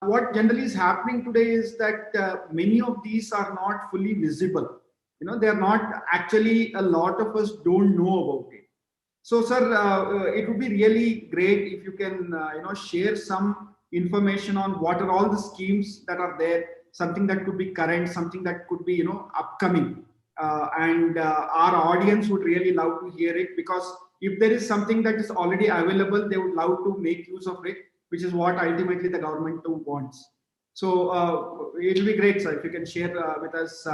what generally is happening today is that many of these are not fully visible. They are not actually, a lot of us don't know about it. So, sir, it would be really great if you can, share some information on what are all the schemes that are there, something that could be current, something that could be, upcoming. And our audience would really love to hear it, because if there is something that is already available, they would love to make use of it, which is what ultimately the government too wants. So it will be great, sir, if you can share with us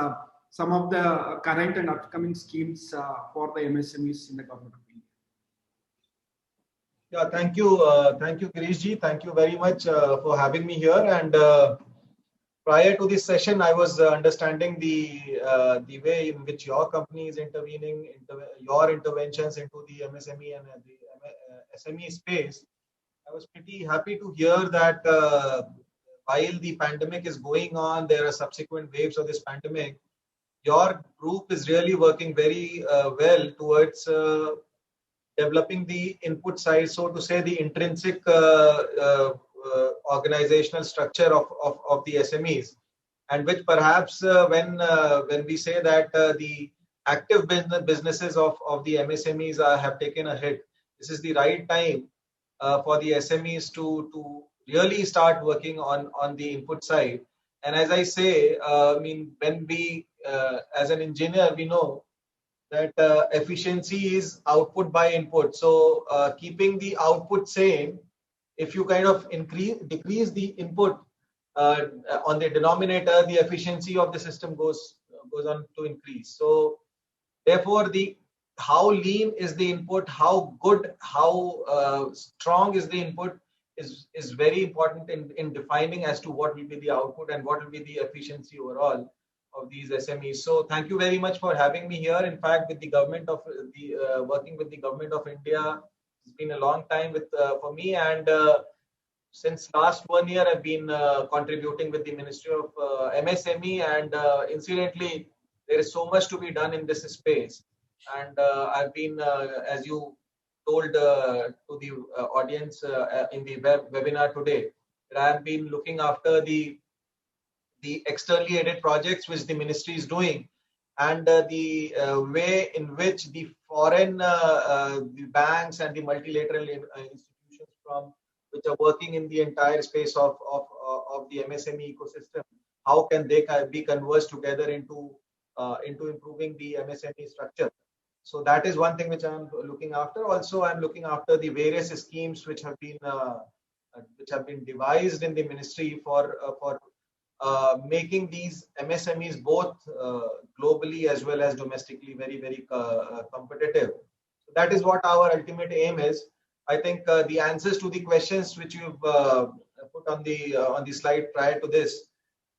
some of the current and upcoming schemes for the MSMEs in the government of India. Yeah, thank you, Girishji. Thank you very much for having me here. And prior to this session, I was understanding the way in which your company is intervening, your interventions into the MSME and the SME space. I was pretty happy to hear that while the pandemic is going on, there are subsequent waves of this pandemic. Your group is really working very well towards developing the input side, so to say, the intrinsic organizational structure of the SMEs, and which perhaps when we say that the active businesses of the MSMEs have taken a hit, this is the right time for the SMEs to really start working on the input side. And as I say, I mean, when we as an engineer, we know that efficiency is output by input. So keeping the output same, if you kind of decrease the input on the denominator, the efficiency of the system goes on to increase. So therefore, how lean is the input, how good, how strong is the input is very important in defining as to what will be the output and what will be the efficiency overall of these SMEs. So thank you very much for having me here. In fact, with the government of working with the government of India, it's been a long time for me, and since last 1 year, I've been contributing with the Ministry of MSME, and incidentally, there is so much to be done in this space. And I've been, as you told to the audience in the webinar today, that I've been looking after the externally aided projects which the ministry is doing, and the way in which the foreign the banks and the multilateral institutions from which are working in the entire space of the MSME ecosystem, how can they be converged together into improving the MSME structure. So that is one thing which I'm looking after. Also, I'm looking after the various schemes which have been devised in the ministry for making these MSMEs both globally as well as domestically very, very competitive. So that is what our ultimate aim is. I think the answers to the questions which you've put on the slide prior to this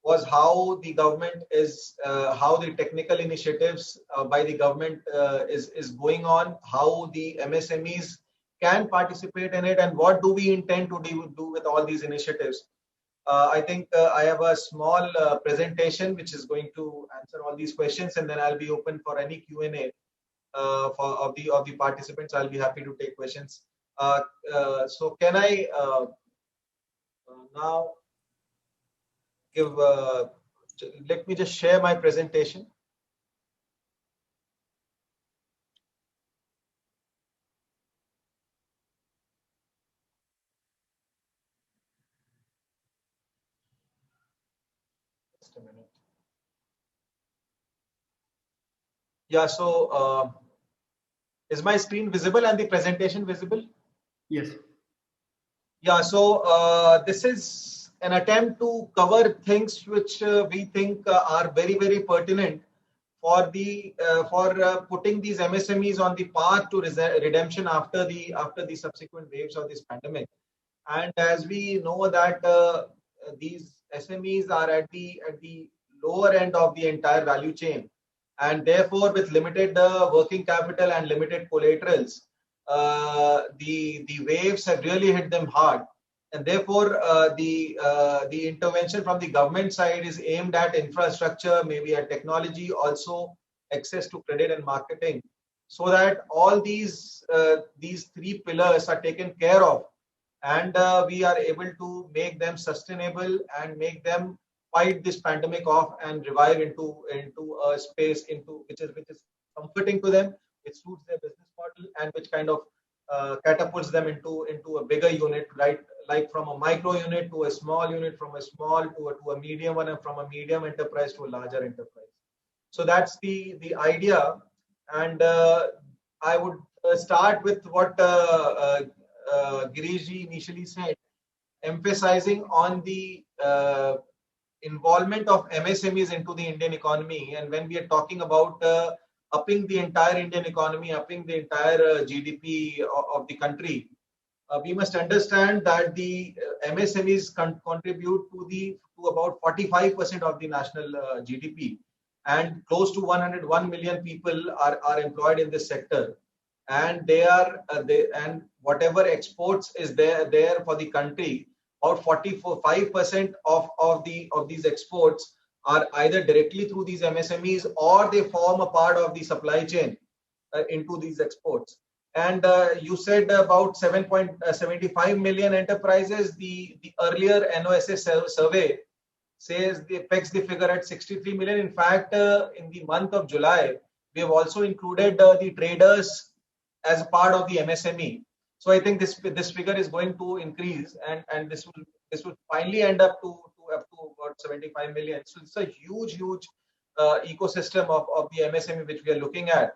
was how the government is, how the technical initiatives by the government is going on, how the MSMEs can participate in it, and what do we intend to do with all these initiatives. I think I have a small presentation which is going to answer all these questions, and then I'll be open for any Q&A of the participants. I'll be happy to take questions. So can I now give? Let me just share my presentation. Just a minute. Yeah. So is my screen visible and the presentation visible? Yes. Yeah. So this is an attempt to cover things which we think are very, very pertinent for putting these MSMEs on the path to redemption after the subsequent waves of this pandemic. And as we know that these SMEs are at the lower end of the entire value chain, and therefore with limited working capital and limited collaterals, the waves have really hit them hard. And therefore, the intervention from the government side is aimed at infrastructure, maybe at technology, also access to credit and marketing, so that all these three pillars are taken care of, and we are able to make them sustainable and make them fight this pandemic off and revive into a space which is comforting to them, which suits their business model, and which kind of catapults them into a bigger unit, right? Like from a micro unit to a small unit, from a small to a medium one, and from a medium enterprise to a larger enterprise. So that's the idea, and I would start with what Girishji initially said, emphasizing on the involvement of MSMEs into the Indian economy. And when we are talking about upping the entire Indian economy, upping the entire GDP of the country, we must understand that the MSMEs contribute to about 45% of the national GDP, and close to 101 million people are employed in this sector, and and whatever exports is there for the country, about 45% of these exports are either directly through these MSMEs, or they form a part of the supply chain into these exports. And you said about 7.75 million enterprises. The earlier NOSA survey pegs the figure at 63 million. In fact, in the month of July, we have also included the traders as a part of the MSME. So I think this figure is going to increase, and this will finally end up to about 75 million. So it's a huge ecosystem of the MSME which we are looking at.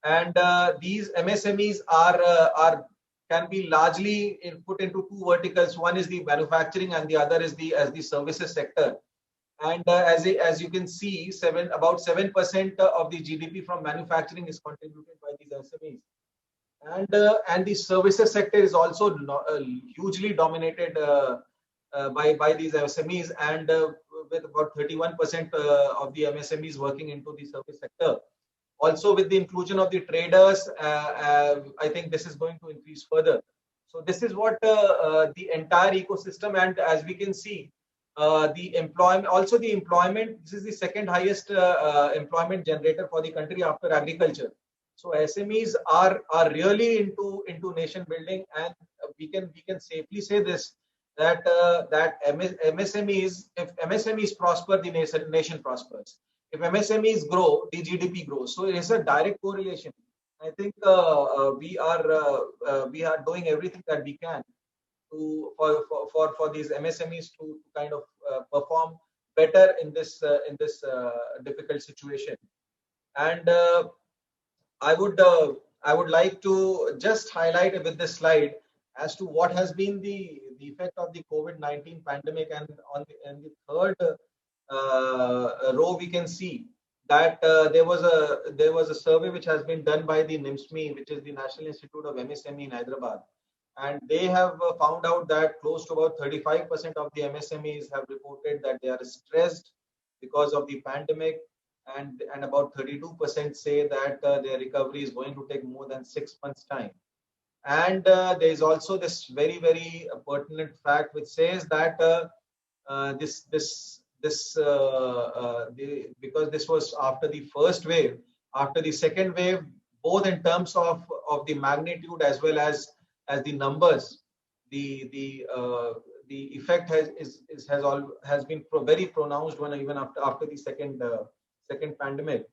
And these MSMEs can be largely put into two verticals. One is the manufacturing, and the other is the services sector. And as you can see, about 7% of the GDP from manufacturing is contributed by these SMEs, and the services sector is also hugely dominated by these SMEs, and with about 31% of the MSMEs working into the service sector. Also, with the inclusion of the traders, I think this is going to increase further. So this is what the entire ecosystem, and as we can see, the employment, this is the second highest employment generator for the country after agriculture. So SMEs are really into nation building, and we can safely say this, that MSMEs, if MSMEs prosper, the nation prospers. If MSMEs grow, the GDP grows. So it's a direct correlation. I think we are doing everything that we can for these MSMEs to kind of perform better in this difficult situation. And I would like to just highlight with this slide as to what has been the effect of the COVID-19 pandemic, and on the third row we can see that there was a survey which has been done by the NIMSME, which is the National Institute of MSME in Hyderabad, and they have found out that close to about 35% of the MSMEs have reported that they are stressed because of the pandemic, and about 32% say that their recovery is going to take more than 6 months' time. And there is also this very pertinent fact which says that because this was after the first wave, after the second wave, both in terms of the magnitude as well as the numbers, the effect has been very pronounced one even after the second pandemic.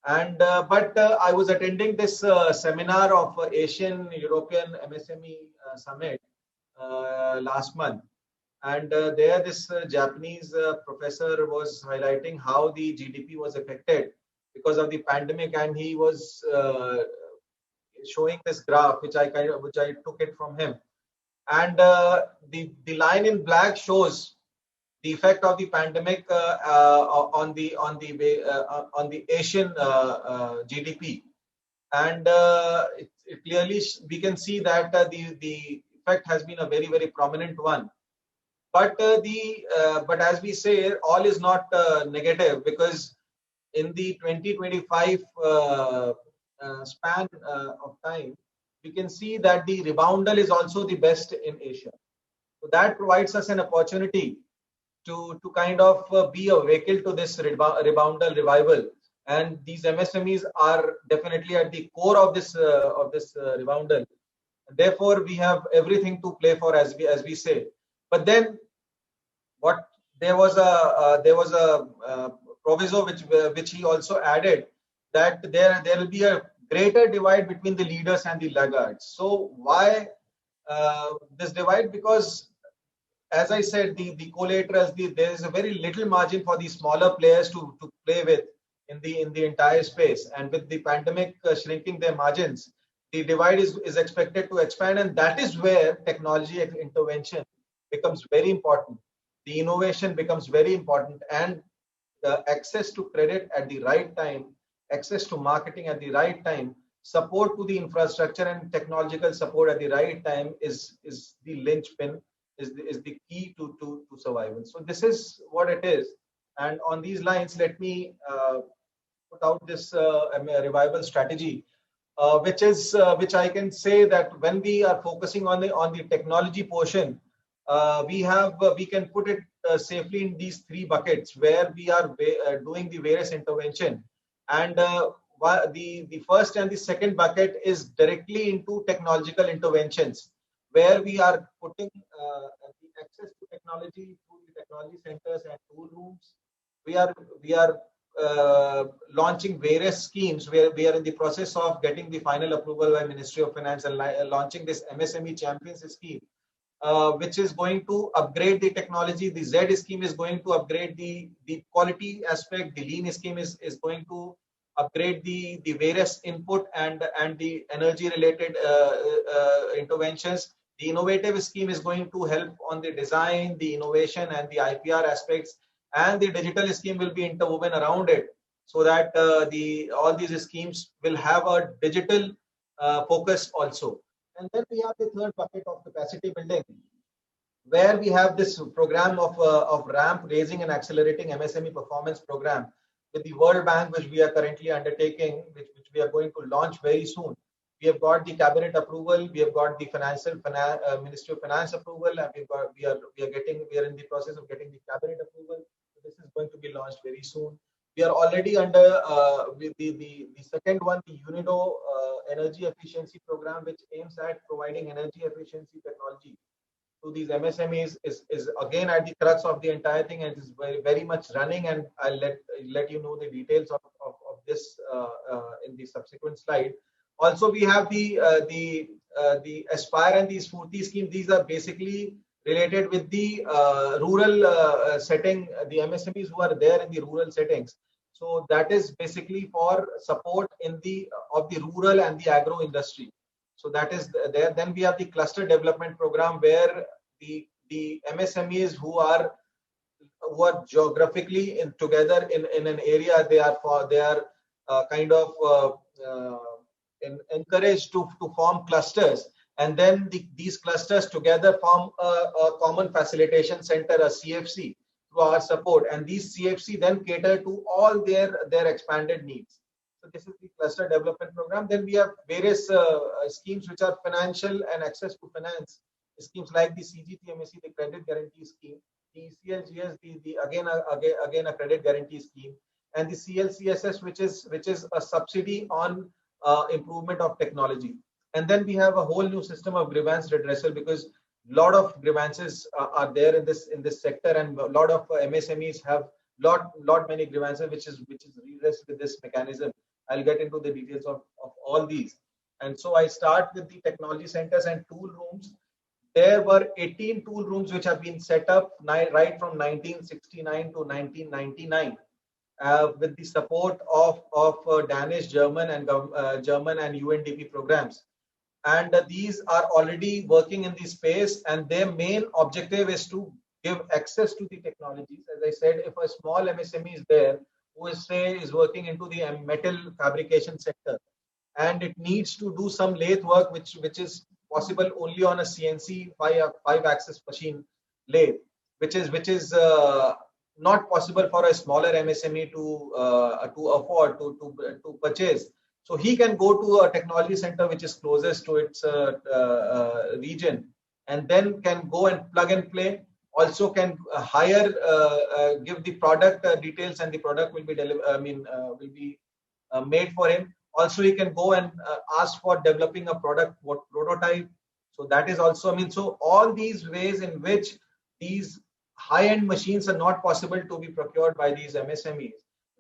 And but I was attending this seminar of Asian European MSME Summit last month, and there this Japanese professor was highlighting how the GDP was affected because of the pandemic, and he was showing this graph which I took it from him, and the line in black shows the effect of the pandemic on the Asian GDP, and it clearly we can see that the effect has been a very prominent one. But but as we say, all is not negative, because in the 2025 span of time, we can see that the reboundal is also the best in Asia. So that provides us an opportunity to kind of be a vehicle to this reboundal revival, and these MSMEs are definitely at the core of this reboundal. Therefore, we have everything to play for, as we say. But then, what there was a proviso which he also added, that there will be a greater divide between the leaders and the laggards. So why this divide? Because, as I said, the collaterals, there is a very little margin for the smaller players to play with in the entire space. And with the pandemic shrinking their margins, the divide is expected to expand, and that is where technology intervention becomes very important. The innovation becomes very important, and the access to credit at the right time, access to marketing at the right time, support to the infrastructure and technological support at the right time is the linchpin, is the key to survival. So this is what it is. And on these lines, let me put out this revival strategy, which I can say that when we are focusing on the technology portion, we can put it safely in these three buckets where we are doing the various intervention. And the first and the second bucket is directly into technological interventions, where we are putting the access to technology through the technology centers and tool rooms. We are launching various schemes where we are in the process of getting the final approval by Ministry of Finance and launching this MSME Champions scheme, which is going to upgrade the technology. The Z scheme is going to upgrade the quality aspect. The lean scheme is going to upgrade the various input and the energy related interventions. The innovative scheme is going to help on the design, the innovation and the IPR aspects, and the digital scheme will be interwoven around it, so that all these schemes will have a digital focus also. And then we have the third bucket of capacity building, where we have this program of ramp raising and accelerating MSME performance program with the World Bank, which we are currently undertaking, which we are going to launch very soon. We have got the cabinet approval, we have got the Ministry of Finance approval, and we are in the process of getting the cabinet approval. So this is going to be launched very soon. We are already under the second one, the UNIDO energy efficiency program, which aims at providing energy efficiency technology to these MSMEs, is again at the crux of the entire thing, and is very much running. And I'll let you know the details of this in the subsequent slide. Also, we have the Aspire and the Spurti scheme. These are basically related with the rural setting, the MSMEs who are there in the rural settings. So that is basically for support of the rural and the agro industry. So that is there. Then we have the cluster development program, where the MSMEs who are geographically together in an area, they are kind of encouraged to form clusters, and then these clusters together form a common facilitation center, a CFC, through our support, and these CFC then cater to all their expanded needs. So this is the cluster development program. Then we have various schemes which are financial and access to finance schemes, like the CGTMSE, the credit guarantee scheme, the ECLGS, again a credit guarantee scheme, and the CLCSS, which is a subsidy on improvement of technology. And then we have a whole new system of grievance redressal, because a lot of grievances are there in this sector, and a lot of MSMEs have lot many grievances which is redressed with this mechanism. I'll get into the details of all these. And so I start with the technology centers and tool rooms. There were 18 tool rooms which have been set up right from 1969 to 1999. With the support of Danish, German and UNDP programs, and these are already working in the space, and their main objective is to give access to the technologies. As I said, if a small MSME is there who is working into the metal fabrication sector, and it needs to do some lathe work which is possible only on a CNC 5-axis machine lathe, which is not possible for a smaller MSME to afford to purchase. So he can go to a technology center which is closest to its region, and then can go and plug and play. Also can give the product details, and the product will be made for him. Also, he can go and ask for developing a product prototype, So that is also, I mean, so all these ways in which these high-end machines are not possible to be procured by these MSMEs,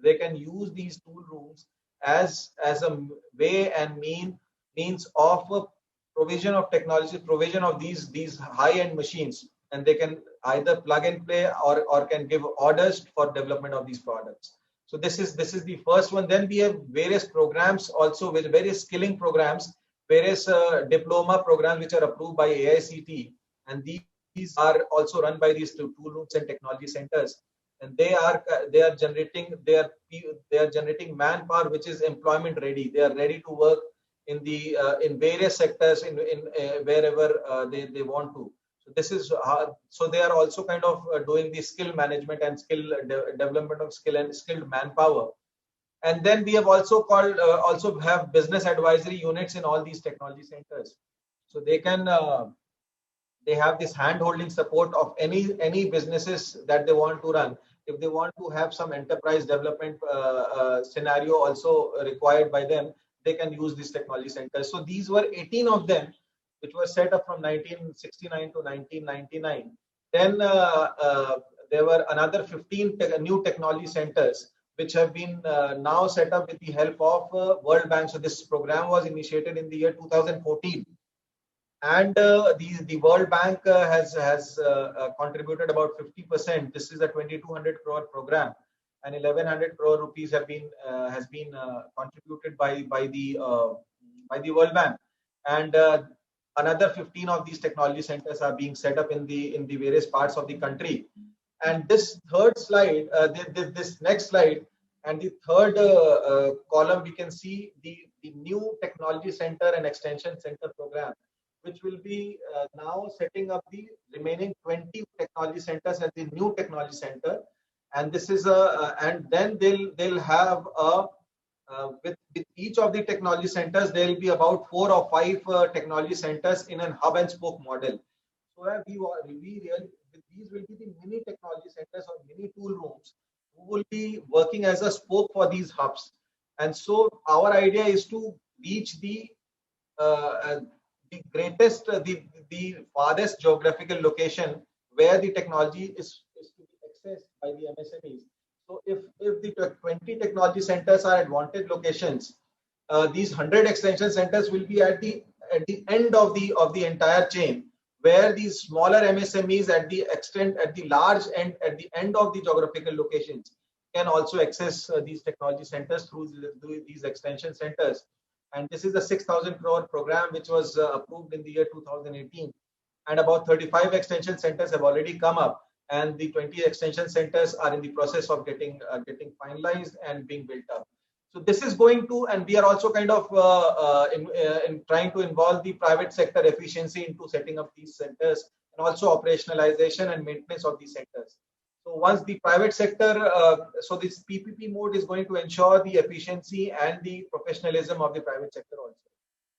they can use these tool rooms as a way and means of provision of technology, provision of these high-end machines, and they can either plug and play or can give orders for development of these products. So this is the first one. Then we have various programs also with various skilling programs, various diploma programs which are approved by AICT, and these are also run by these tool rooms and technology centers, and they are generating manpower which is employment ready. They are ready to work in the in various sectors in wherever they want to. So this is so they are also kind of doing the skill management and skill development of skill and skilled manpower. And then we have also also have business advisory units in all these technology centers, so they can they have this hand-holding support of any businesses that they want to run. If they want to have some enterprise development scenario also required by them, they can use these technology centers. So these were 18 of them, which were set up from 1969 to 1999. Then there were another 15 new technology centers, which have been now set up with the help of World Bank. So this program was initiated in the year 2014. And the World Bank has contributed about 50%. This is a 2,200 crore program, and 1,100 crore rupees have been has been contributed by the World Bank, and another 15 of these technology centers are being set up in the various parts of the country. And this third slide, this next slide, and the third column, we can see the new technology center and extension center program, which will be now setting up the remaining 20 technology centers as the new technology center. And this is and then they'll have with each of the technology centers, there will be about 4 or 5 technology centers in an hub and spoke model. So we really, these will be the mini technology centers or mini tool rooms who will be working as a spoke for these hubs. And so our idea is to reach the greatest, the farthest geographical location where the technology is to be accessed by the MSMEs. So if the 20 technology centers are advantage locations, these 100 extension centers will be at the end of the entire chain, where these smaller MSMEs at the large end, at the end of the geographical locations, can also access these technology centers through these extension centers. And this is a 6,000 crore program which was approved in the year 2018, and about 35 extension centers have already come up, and the 20 extension centers are in the process of getting finalized and being built up. So this is going to, and we are also kind of in trying to involve the private sector efficiency into setting up these centers, and also operationalization and maintenance of these centers. So once the private sector, so this PPP mode is going to ensure the efficiency and the professionalism of the private sector also.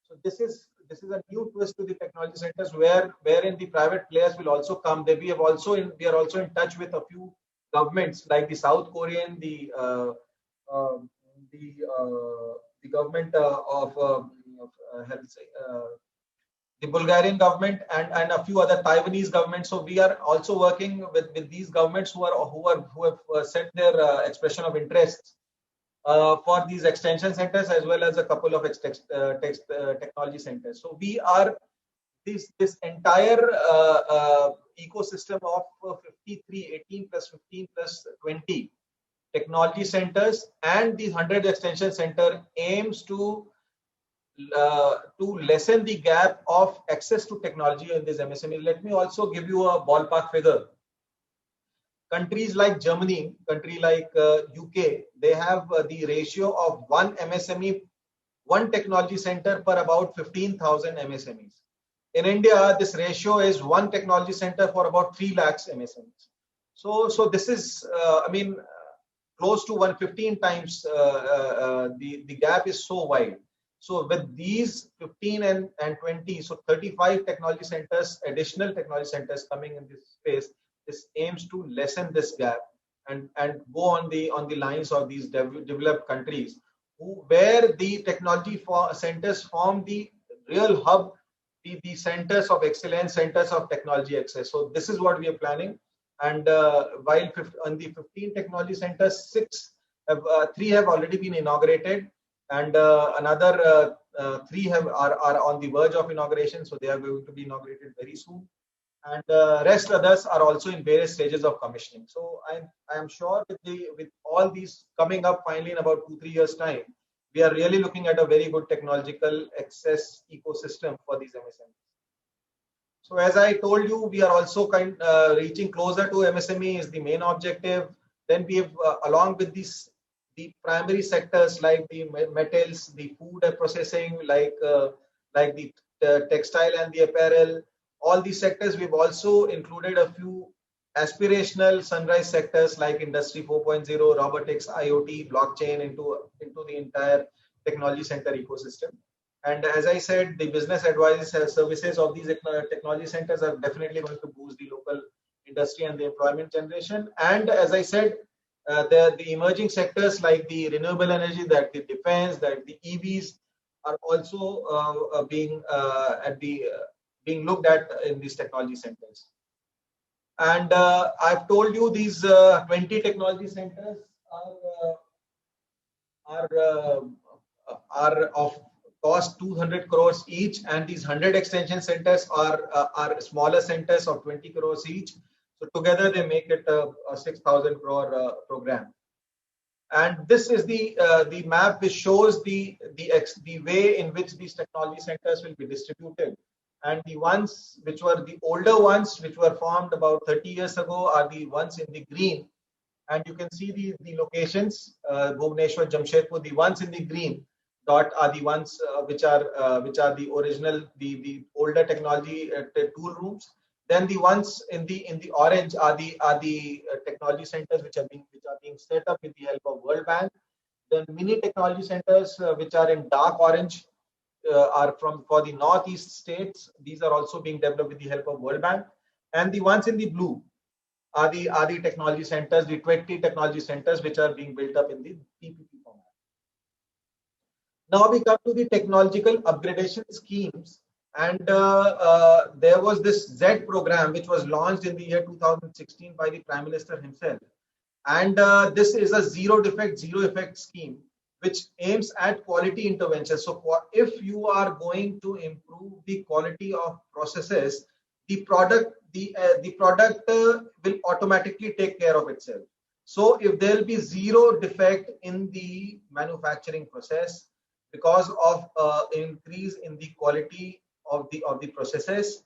So this is a new twist to the technology centers, wherein the private players will also come. We are also in touch with a few governments like the South Korean, the government of the Bulgarian government, and a few other Taiwanese governments. So we are also working with these governments who have sent their expression of interest for these extension centers, as well as a couple of technology centers. So we are this entire ecosystem of 53, 18 plus 15 plus 20 technology centers and the 100 extension center aims to lessen the gap of access to technology in this MSME. Let me also give you a ballpark figure. Countries like Germany, country like UK, they have the ratio of one MSME, one technology center per about 15,000 MSMEs. In India, this ratio is one technology center for about 3 lakhs MSMEs. So this is, close to 115 times the gap is so wide. So with these 15 and 20, so 35 technology centers, additional technology centers coming in this space, this aims to lessen this gap and go on the lines of these developed countries, where the technology centers form the real hub the centers of excellence, centers of technology access. So this is what we are planning. And while on the 15 technology centers, 3 have already been inaugurated, and another 3 are on the verge of inauguration. So they are going to be inaugurated very soon. And rest others are also in various stages of commissioning. So I am sure with all these coming up finally in about 2-3 years time, we are really looking at a very good technological access ecosystem for these MSMEs. So as I told you, we are also reaching closer to MSME is the main objective. Then we have along with the primary sectors like the metals, the food processing, like the textile and the apparel. All these sectors, we've also included a few aspirational sunrise sectors like Industry 4.0, robotics, IoT, blockchain into the entire technology center ecosystem. And as I said, the business advisory services of these technology centers are definitely going to boost the local industry and the employment generation. And as I said, the emerging sectors like the renewable energy, that the defense, that the EVs are also being looked at in these technology centers. And I've told you these 20 technology centers are of cost 200 crores each, and these 100 extension centers are smaller centers of 20 crores each. So together they make it a 6,000 crore program. And this is the map which shows the way in which these technology centers will be distributed. And the ones which were the older ones, which were formed about 30 years ago, are the ones in the green. And you can see the locations, Bhubaneswar, Jamshedpur. The ones in the green dot are the ones which are the original, the older technology tool rooms. Then the ones in the orange are the technology centers which are being set up with the help of World Bank. Then mini technology centers which are in dark orange are for the northeast states. These are also being developed with the help of World Bank. And the ones in the blue are the technology centers, the 20 technology centers which are being built up in the PPP format. Now we come to the technological upgradation schemes. And there was this Z program which was launched in the year 2016 by the Prime Minister himself. And this is a zero defect, zero effect scheme which aims at quality intervention. So if you are going to improve the quality of processes, the product will automatically take care of itself. So if there will be zero defect in the manufacturing process because of increase in the quality of the processes,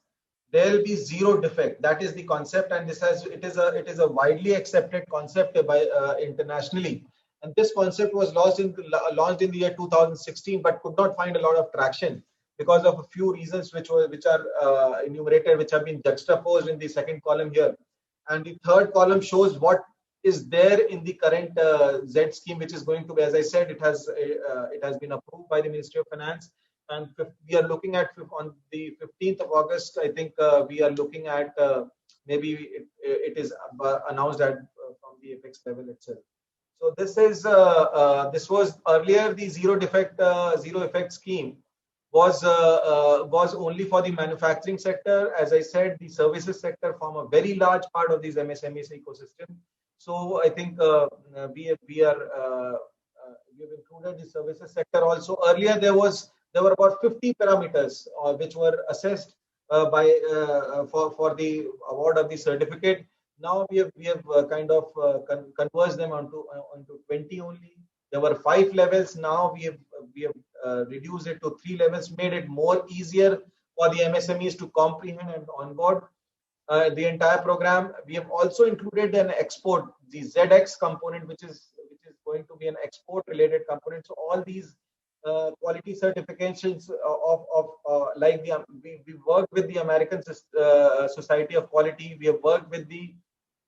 there will be zero defect. That is the concept, and it is a widely accepted concept by internationally. And this concept was launched in the year 2016, but could not find a lot of traction because of a few reasons which are enumerated, which have been juxtaposed in the second column here. And the third column shows what is there in the current Z scheme, which is going to be, as I said, it has been approved by the Ministry of Finance. And we are looking at on the 15th of August, I think we are looking at maybe it is announced at from the apex level itself. So this was earlier the zero effect scheme was only for the manufacturing sector. As I said, the services sector form a very large part of these MSMEs ecosystem. So I think we have included the services sector also. Earlier there were about 50 parameters which were assessed for the award of the certificate. Now we have kind of converged them onto 20 only. There were 5 levels. Now we have reduced it to 3 levels, made it more easier for the MSMEs to comprehend and onboard the entire program. We have also included an export, the ZX component, which is going to be an export related component. So all these quality certifications like we worked with the American Society of Quality. We have worked with the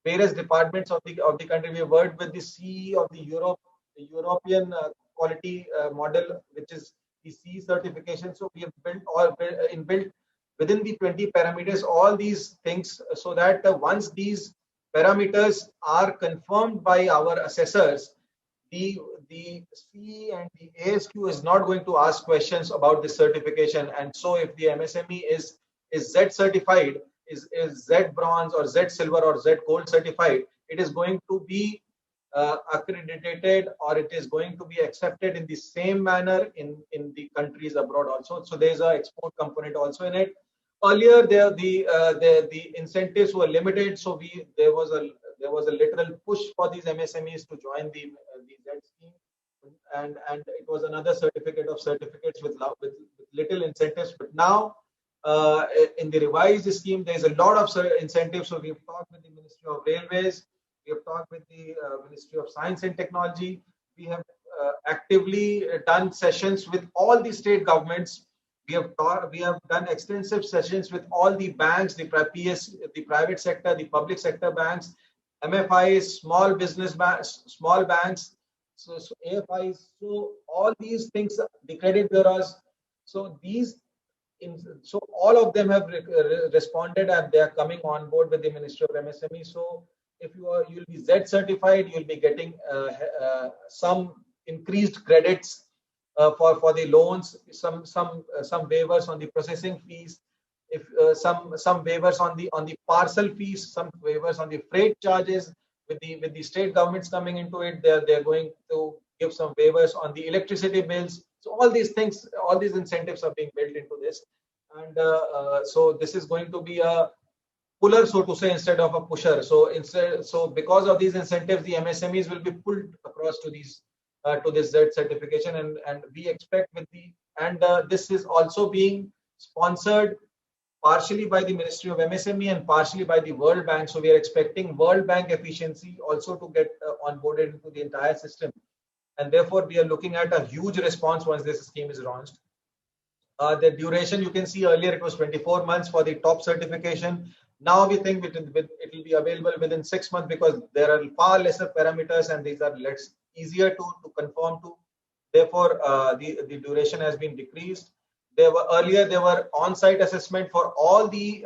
various departments of the country. We have worked with the CE of the European quality model, which is the CE certification. So we have built within the 20 parameters all these things, so that once these parameters are confirmed by our assessors, the the CE and the ASQ is not going to ask questions about this certification. And so if the MSME is Z certified, is Z bronze or Z silver or Z gold certified, it is going to be accredited, or it is going to be accepted in the same manner in the countries abroad also. So there is an export component also in it. Earlier, the incentives were limited, so there was a literal push for these MSMEs to join the Z scheme, and it was another certificates with little incentives. But now, in the revised scheme, there is a lot of incentives. So we've talked with the Ministry of Railways, we have talked with the Ministry of Science and Technology. We have actively done sessions with all the state governments. We have done extensive sessions with all the banks, the private sector, the public sector banks, MFIs, small business banks, small banks, so AFIs, so all these things, the credit bureaus. So so all of them have responded, and they are coming on board with the Ministry of MSME. So if you'll be Z certified, you'll be getting some increased credits for the loans, some waivers on the processing fees, if some waivers on the parcel fees, some waivers on the freight charges. With the state governments coming into it, they're going to give some waivers on the electricity bills. So all these things, all these incentives are being built into this, and so this is going to be a puller, so to say, instead of a pusher. So because of these incentives, the MSMEs will be pulled across to these to this Z certification, and we expect this is also being sponsored partially by the Ministry of MSME and partially by the World Bank. So we are expecting World Bank efficiency also to get onboarded into the entire system, and therefore we are looking at a huge response once this scheme is launched. The duration, you can see earlier it was 24 months for the top certification. Now we think it will be available within 6 months, because there are far lesser parameters and these are easier to conform to. Therefore, the duration has been decreased. Earlier there were on-site assessment for all the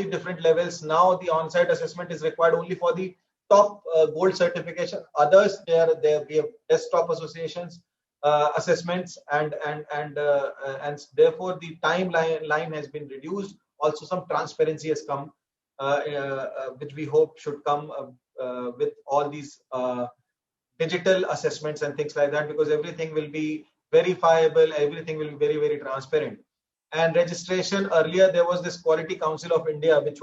different levels. Now the on-site assessment is required only for the top gold certification. Others, we have desktop associations assessments, and therefore the timeline has been reduced. Also, some transparency has come, which we hope should come with all these digital assessments and things like that, because everything will be verifiable, everything will be very, very transparent. And registration, earlier there was this Quality Council of India, which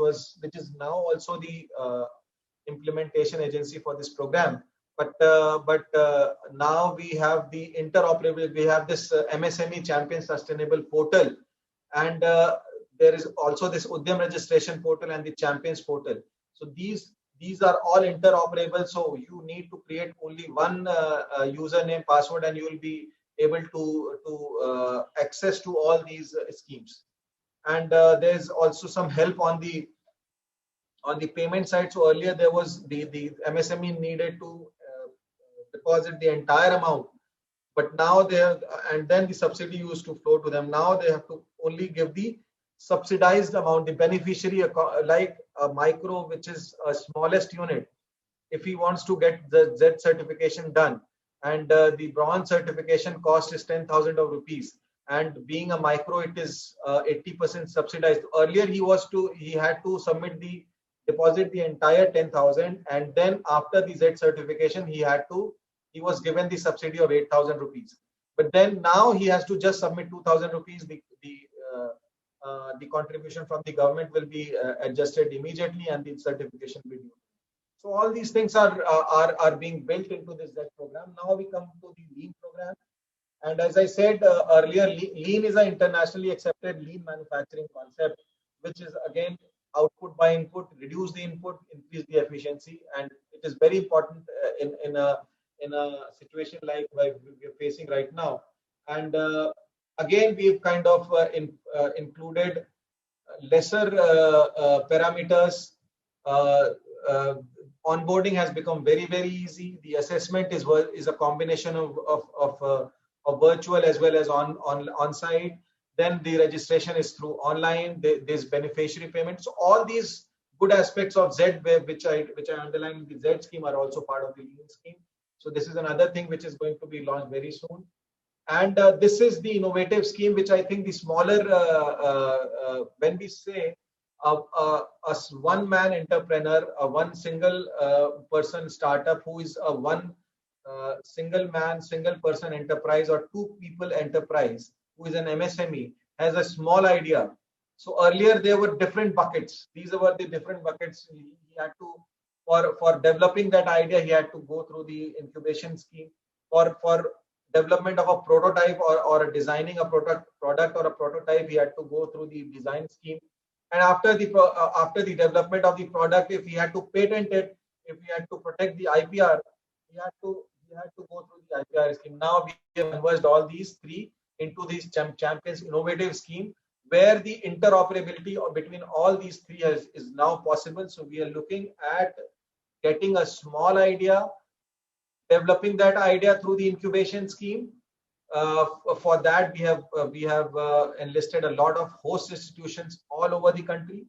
is now also the implementation agency for this program. But now we have the interoperability. We have this MSME Champion Sustainable Portal, and there is also this Udyam registration portal and the Champions portal. So these are all interoperable. So you need to create only one username, password, and you will be able to access to all these schemes. And there's also some help on the payment side. So earlier there was the MSME needed to deposit the entire amount, but now and then the subsidy used to flow to them. Now they have to only give the subsidized amount. The beneficiary, like a micro, which is a smallest unit, if he wants to get the Z certification done, and the bronze certification cost is 10,000 rupees, and being a micro, it is 80% subsidized. Earlier he had to deposit the entire 10,000, and then after the Z certification he was given the subsidy of 8,000 rupees. But then now he has to just submit 2,000 rupees. The contribution from the government will be adjusted immediately, and the certification will be due. So all these things are being built into this Z program. Now we come to the Lean program, and as I said earlier, Lean is an internationally accepted lean manufacturing concept, which is again output by input, reduce the input, increase the efficiency, and it is very important in a situation like we are facing right now. And again, we've kind of included lesser parameters. Onboarding has become very, very easy. The assessment is a combination of virtual as well as on site. Then the registration is through online. There's beneficiary payment. So all these good aspects of Z, which I underline in the Z scheme, are also part of the Lean scheme. So this is another thing which is going to be launched very soon. And this is the innovative scheme, which I think the smaller, when we say a one-man entrepreneur, a one single person startup who is a one single man, single person enterprise or two people enterprise who is an MSME has a small idea. So earlier there were different buckets. These were the different buckets. He had to, for developing that idea, he had to go through the incubation scheme. For development of a prototype or designing a product or a prototype, he had to go through the design scheme. And after the development of the product, if he had to patent it, if he had to protect the IPR, he had to go through the IPR scheme. Now we have converged all these three into this Champions Innovative Scheme, where the interoperability between all these three is now possible. So we are looking at getting a small idea, developing that idea through the incubation scheme. For that, we have enlisted a lot of host institutions all over the country.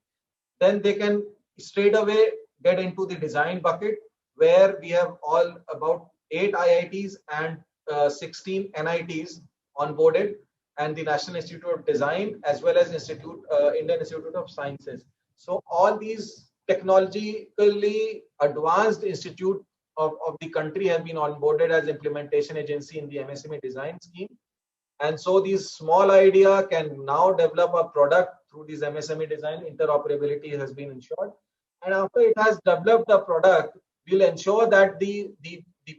Then they can straight away get into the design bucket, where we have all about 8 IITs and 16 NITs onboarded, and the National Institute of Design as well as Indian Institute of Sciences. So all these technologically advanced institute of the country have been onboarded as implementation agency in the MSME design scheme. And so these small idea can now develop a product through this MSME design. Interoperability has been ensured. And after it has developed a product, we'll ensure that the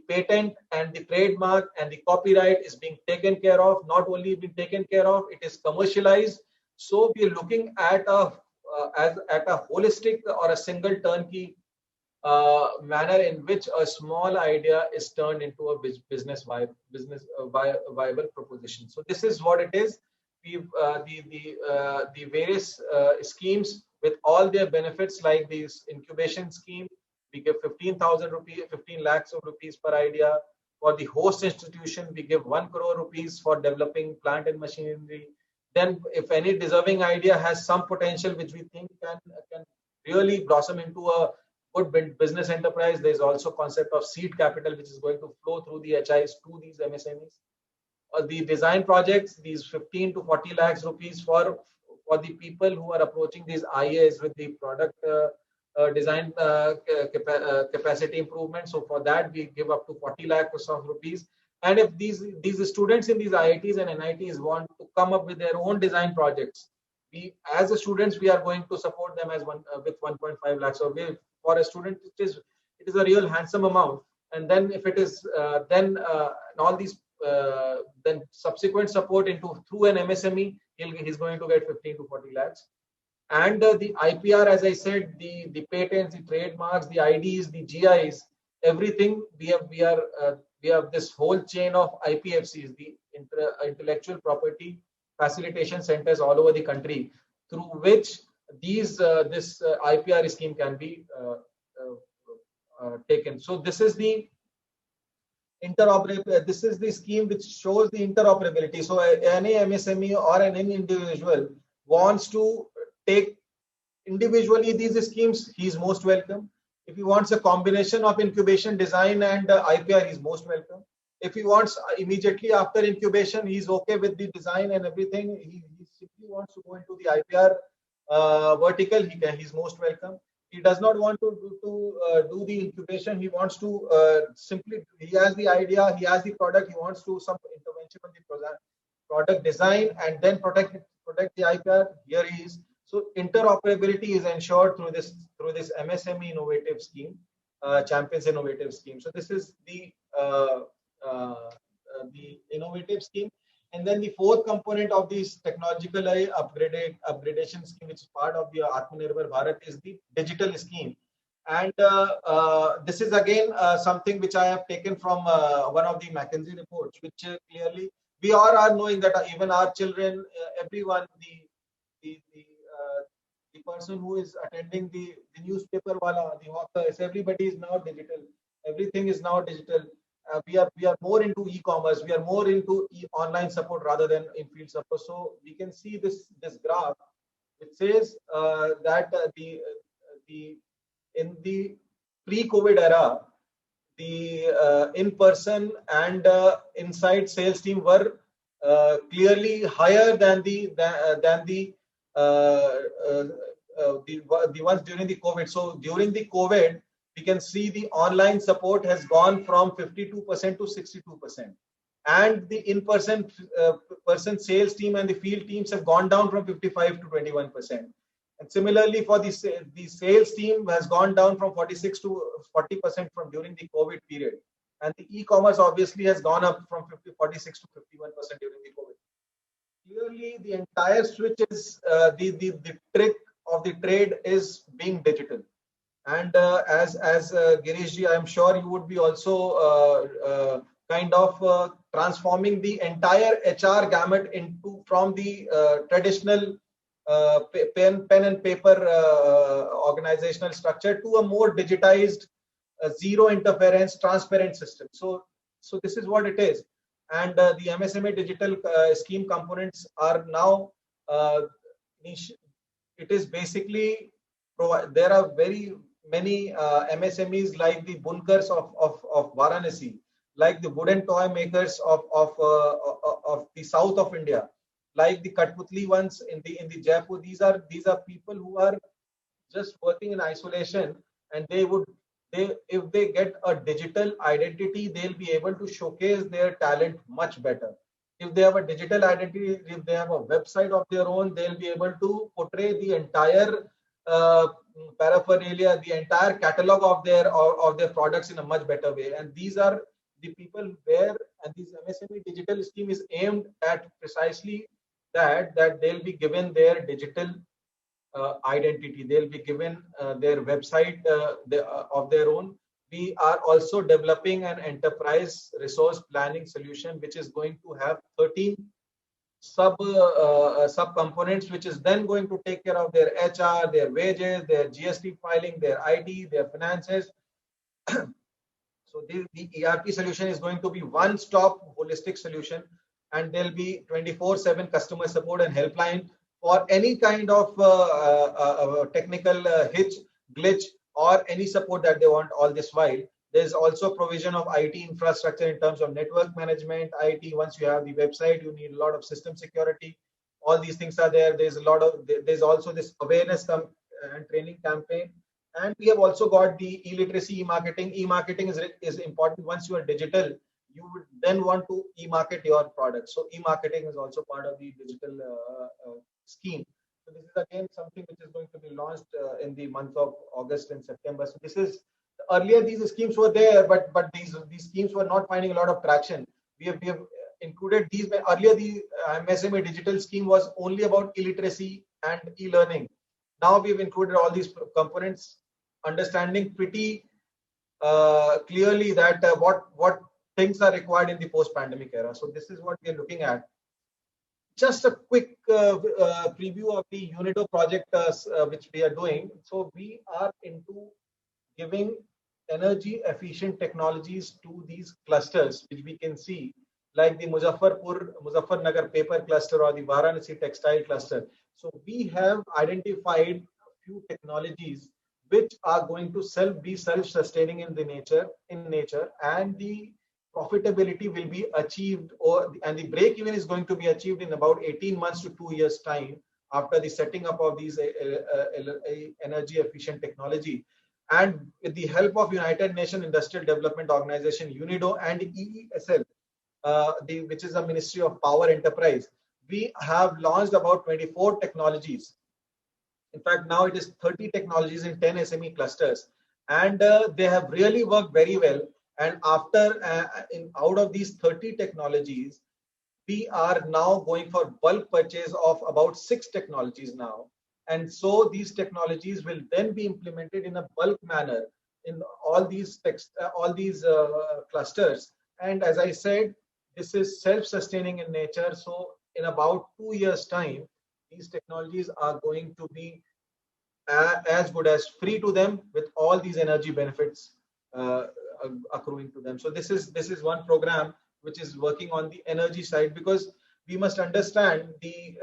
patent and the trademark and the copyright is being taken care of. Not only being taken care of, it is commercialized. So we're looking at a holistic or a single turnkey manner in which a small idea is turned into a business viable proposition. So this is what it is. We've the various schemes with all their benefits, like this incubation scheme, we give 15,000 rupees, 15 lakhs of rupees per idea. For the host institution, we give 1 crore rupees for developing plant and machinery. Then, if any deserving idea has some potential which we think can really blossom into a good business enterprise, there is also concept of seed capital which is going to flow through the HIs to these MSMEs. The design projects, these 15 to 40 lakhs rupees for the people who are approaching these IAs with the product design capacity improvement. So for that we give up to 40 lakhs of rupees. And if these students in these IITs and NITs want to come up with their own design projects, we as a students we are going to support them as with 1.5 lakhs. So for a student it is a real handsome amount. And then if it is all these then subsequent support through an MSME, he's going to get 15 to 40 lakhs. And the IPR, as I said, the patents, the trademarks, the IDs, the GIs, everything we have this whole chain of IPFCs, the intellectual property facilitation centers all over the country, through which this IPR scheme can be taken. So this is the interoperability. This is the scheme which shows the interoperability. So any MSME or any individual wants to take individually these schemes, he is most welcome. If he wants a combination of incubation, design and IPR, he is most welcome. If he wants immediately after incubation, he is okay with the design and everything, he simply wants to go into the IPR vertical, he is most welcome. He does not want to do the incubation. He wants to simply, he has the idea, he has the product, he wants to some intervention on the product design and then protect the IPR. Here he is. So interoperability is ensured through this MSME innovative scheme, Champions Innovative Scheme. So this is the innovative scheme. And then the fourth component of this technological upgradation scheme, which is part of the Atmanirbhar Bharat, is the digital scheme. And this is again something which I have taken from one of the McKinsey reports, which clearly we all are knowing that even our children, everyone, the person who is attending the newspaper wala, the hawkers, everybody is now digital. Everything is now digital. We are more into e-commerce. We are more into online support rather than in field support. So we can see this graph. It says that in the pre-COVID era, the in-person and inside sales team were clearly higher than the ones during the COVID. So during the COVID, we can see the online support has gone from 52% to 62%, and the in-person person sales team and the field teams have gone down from 55 to 21%. And similarly, for the sales team has gone down from 46 to 40% from during the COVID period. And the e-commerce obviously has gone up from 46 to 51% during the COVID. Clearly, the entire switch is the trick of the trade is being digital. And as Girishji, I'm sure you would be also kind of transforming the entire HR gamut into from the traditional pen and paper organizational structure to a more digitized, zero interference, transparent system. So this is what it is. And the MSME digital scheme components are now it is basically there are very many MSMEs like the bunkers of Varanasi, like the wooden toy makers of the south of India, like the Katputli ones in the Jaipur. These are people who are just working in isolation, and if they get a digital identity, they'll be able to showcase their talent much better. If they have a digital identity, if they have a website of their own, they'll be able to portray the entire paraphernalia, the entire catalog of their products in a much better way. And these are the people where, and this MSME digital scheme is aimed at precisely that they'll be given their digital identity. They'll be given their website of their own. We are also developing an enterprise resource planning solution, which is going to have 13 sub components, which is then going to take care of their HR, their wages, their GST filing, their IT, their finances. So the ERP solution is going to be one-stop holistic solution, and there'll be 24/7 customer support and helpline for any kind of technical hitch, glitch, or any support that they want. All this while, there's also provision of IT infrastructure in terms of network management, IT. Once you have the website, you need a lot of system security. All these things are there. There's also this awareness and training campaign. And we have also got the e-literacy, e-marketing. E-marketing is important. Once you are digital, you would then want to e-market your product. So e-marketing is also part of the digital scheme. So this is again something which is going to be launched in the month of August and September. So this is earlier these schemes were there, but these schemes were not finding a lot of traction. We have included these. Earlier the MSME digital scheme was only about illiteracy and e-learning. Now we've included all these components, understanding pretty clearly that what things are required in the post-pandemic era. So this is what we are looking at. Just a quick preview of the UNIDO project which we are doing. So we are into giving energy efficient technologies to these clusters, which we can see, like the Muzaffarnagar paper cluster or the Varanasi textile cluster. So we have identified a few technologies which are going to be self-sustaining in nature, and the profitability will be achieved, and the break-even is going to be achieved in about 18 months to 2 years' time after the setting up of these energy-efficient technology. And with the help of United Nations Industrial Development Organization, UNIDO, and EESL, which is the Ministry of Power Enterprise, we have launched about 24 technologies. In fact, now it is 30 technologies in 10 SME clusters, and they have really worked very well. And after out of these 30 technologies, we are now going for bulk purchase of about 6 technologies now. And so these technologies will then be implemented in a bulk manner in all these clusters. And as I said, this is self-sustaining in nature. So in about 2 years' time, these technologies are going to be as good as free to them, with all these energy benefits accruing to them. So this is one program which is working on the energy side, because we must understand the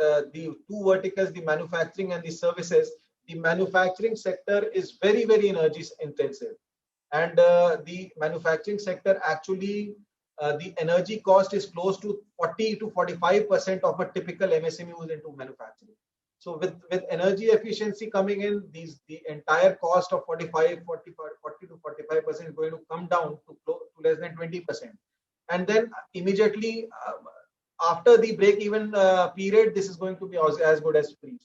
two verticals, the manufacturing and the services. The manufacturing sector is very, very energy intensive. and the manufacturing sector actually the energy cost is close to 40 to 45% of a typical MSME who's into manufacturing. So with energy efficiency coming in, the entire cost of 40 to 45% is going to come down to less than 20%. And then immediately after the break-even period, this is going to be as good as free.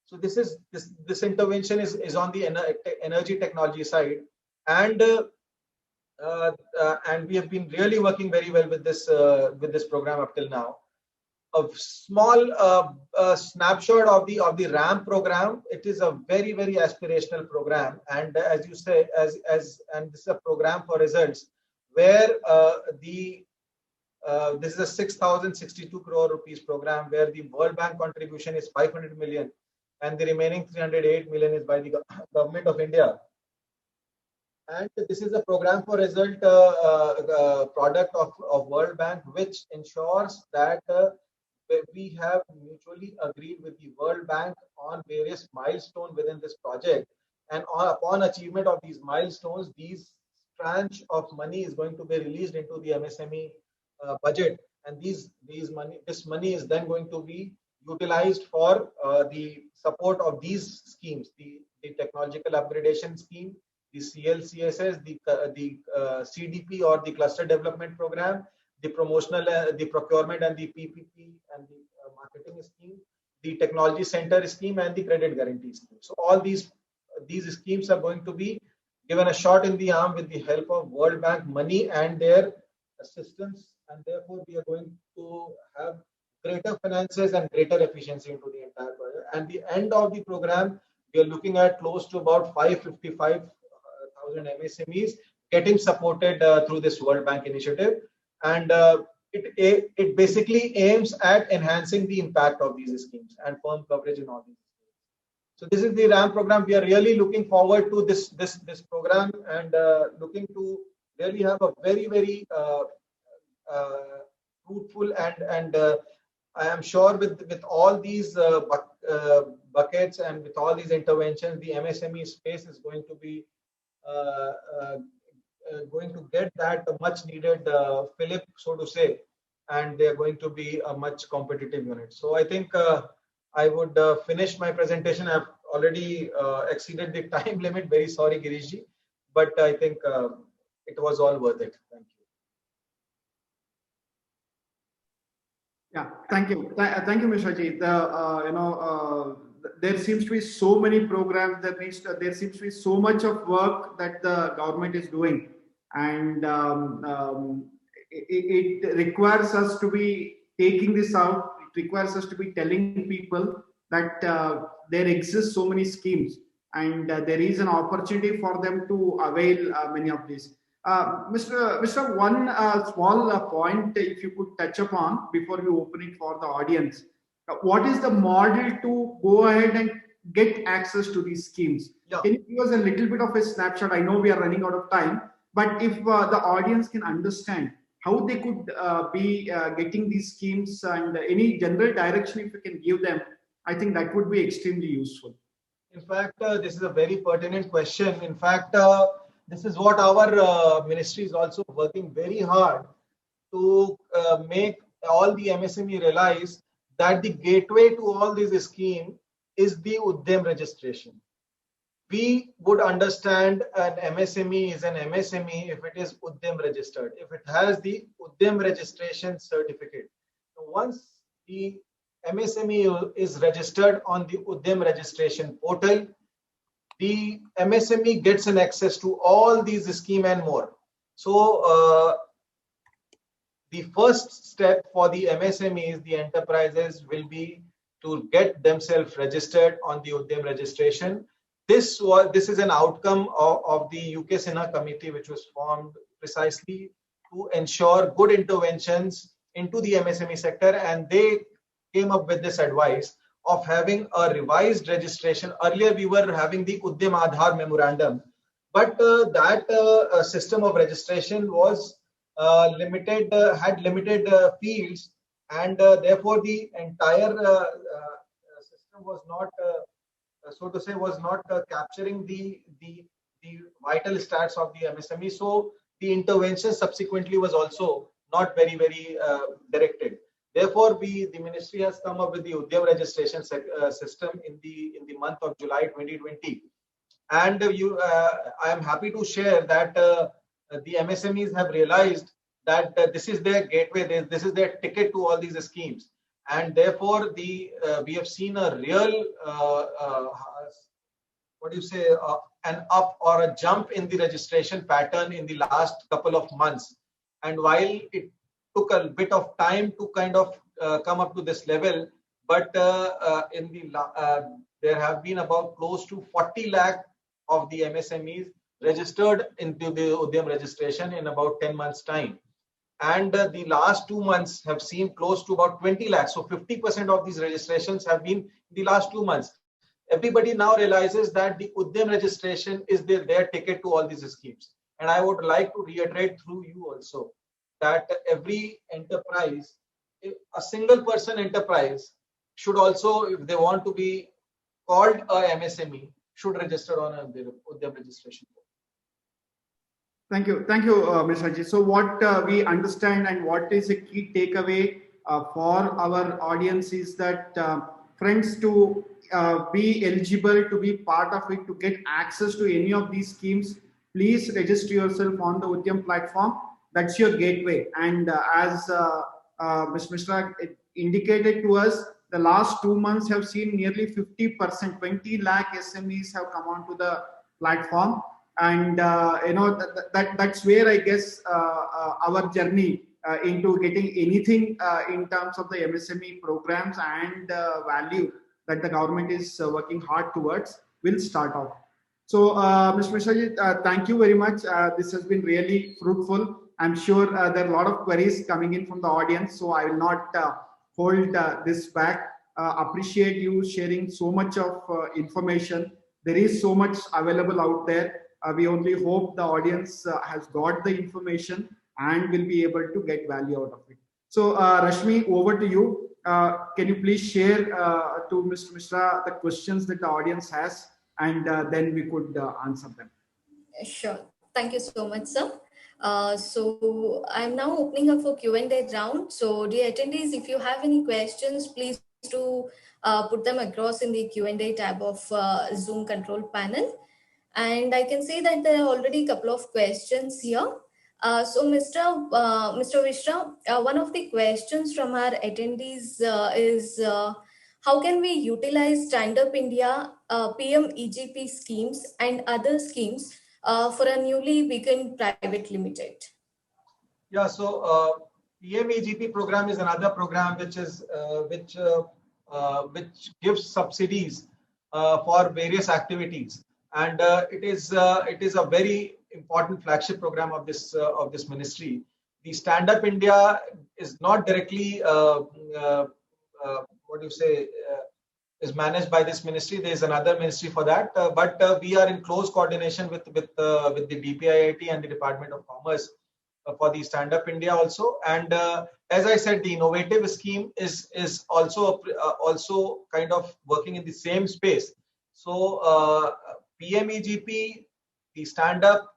So this intervention is on the energy technology side, and we have been really working very well with this program up till now. A small snapshot of the RAM program. It is a very aspirational program, and as you say, and this is a program for results where this is a 6,062 crore rupees program where the World Bank contribution is 500 million and the remaining 308 million is by the government of India. And this is a program for result product of World Bank, which ensures that we have mutually agreed with the World Bank on various milestones within this project, and upon achievement of these milestones, these tranche of money is going to be released into the MSME budget, and this money is then going to be utilized for the support of these schemes, the technological upgradation scheme, the CLCSS, the CDP or the cluster development program, the promotional, the procurement and the PPP and the marketing scheme, the technology center scheme, and the credit guarantee scheme. So all these schemes are going to be given a shot in the arm with the help of World Bank money and their assistance, and therefore we are going to have greater finances and greater efficiency into the entire project. And the end of the program, we are looking at close to about 555,000 MSMEs getting supported through this World Bank initiative, and it basically aims at enhancing the impact of these schemes and firm coverage in all these schemes. So this is the RAM program. We are really looking forward to this program, and looking to really have a very fruitful and I am sure with all these buckets and with all these interventions, the MSME space is going to be going to get that much needed fillip, so to say, and they are going to be a much competitive unit. So I think I would finish my presentation. I've already exceeded the time limit. Very sorry, Girishji, but I think it was all worth it. Thank you. Yeah, thank you. Thank you, Mishra ji. There seems to be so many programs, there seems to be so much of work that the government is doing, and it requires us to be taking this out. It requires us to be telling people that there exist so many schemes, and there is an opportunity for them to avail many of these. Mr. One small point, if you could touch upon before we open it for the audience. What is the model to go ahead and get access to these schemes? Yeah. Can you give us a little bit of a snapshot? I know we are running out of time, but if the audience can understand how they could be getting these schemes and any general direction, if you can give them, I think that would be extremely useful. In fact, this is a very pertinent question. In fact, this is what our ministry is also working very hard to make all the MSME realize that the gateway to all this scheme is the Udyam registration. We would understand an MSME is an MSME if it is Udyam registered, if it has the Udyam registration certificate. So once the MSME is registered on the Udyam registration portal, the MSME gets an access to all these schemes and more. So the first step for the MSMEs, the enterprises, will be to get themselves registered on the Udyam registration. This is an outcome of the UK SINHA committee, which was formed precisely to ensure good interventions into the MSME sector, and they came up with this advice of having a revised registration. Earlier, we were having the Udyam Aadhaar memorandum, but that system of registration was limited, had limited fields, and therefore the entire system was not, so to say, was not capturing the the vital stats of the MSME. So the intervention subsequently was also not very directed. Therefore, the ministry has come up with the Udyam registration system in the month of July 2020, and I am happy to share that the MSMEs have realized that this is their gateway, this is their ticket to all these schemes, and therefore we have seen a real an up or a jump in the registration pattern in the last couple of months. And while it took a bit of time to kind of come up to this level, but there have been about close to 40 lakh of the MSMEs registered into the Udyam registration in about 10 months time. And the last 2 months have seen close to about 20 lakhs. So 50% of these registrations have been in the last 2 months. Everybody now realizes that the Udyam registration is their ticket to all these schemes. And I would like to reiterate through you also that every enterprise, a single person enterprise should also, if they want to be called a MSME, should register on a Udyam registration. Thank you, Mishra. So what we understand and what is a key takeaway for our audience is that friends, to be eligible to be part of it, to get access to any of these schemes, please register yourself on the Udyam platform. That's your gateway. And as Ms. Mishra indicated to us, the last 2 months have seen nearly 50%, 20 lakh SMEs have come onto the platform. And that's where I guess our journey into getting anything in terms of the MSME programs and value that the government is working hard towards will start off. So, Mr. Mishra, thank you very much. This has been really fruitful. I'm sure there are a lot of queries coming in from the audience, so I will not hold this back. Appreciate you sharing so much of information. There is so much available out there. We only hope the audience has got the information and will be able to get value out of it. So, Rashmi, over to you. Can you please share to Mr. Mishra the questions that the audience has, and then we could answer them. Sure. Thank you so much, sir. So I'm now opening up for Q&A round. So dear attendees, if you have any questions, please do put them across in the Q&A tab of Zoom control panel. And I can see that there are already a couple of questions here. So Mr. Mishra, one of the questions from our attendees is how can we utilize Stand Up India PM EGP schemes and other schemes for a newly begun private limited? Yeah, so PM EGP program is another program which gives subsidies for various activities, and it is a very important flagship program of this ministry. The Stand Up India is not directly is managed by this ministry. There is another ministry for that, but we are in close coordination with the DPIIT and the Department of Commerce for the Stand Up India also. And as I said, the innovative scheme is also kind of working in the same space. So PMEGP, the Stand Up,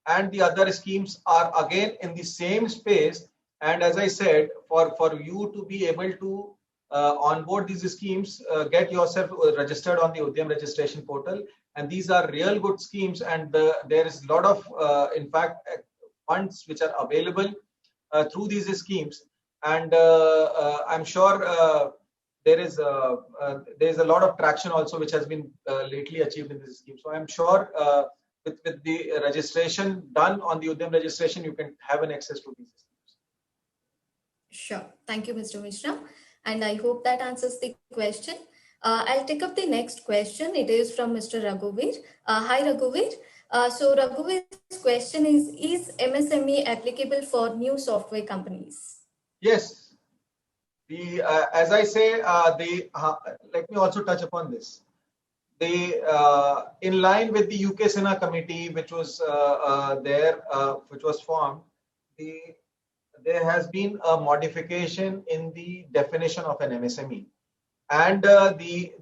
and the other schemes are again in the same space. And as I said, for you to be able to onboard these schemes, get yourself registered on the Udyam registration portal. And these are real good schemes, and there is a lot of, in fact, funds which are available through these schemes. And I'm sure there is a lot of traction also which has been lately achieved in this scheme. So I'm sure with the registration done on the Udyam registration, you can have an access to these schemes. Sure. Thank you, Mr. Mishra. And I hope that answers the question. I'll take up the next question. It is from Mr. Raghuveer. Hi, Raghuveer. So Raghuveer's question is MSME applicable for new software companies? Yes. As I say, let me also touch upon this. In line with the UK Sena committee, which was which was formed, there has been a modification in the definition of an MSME, and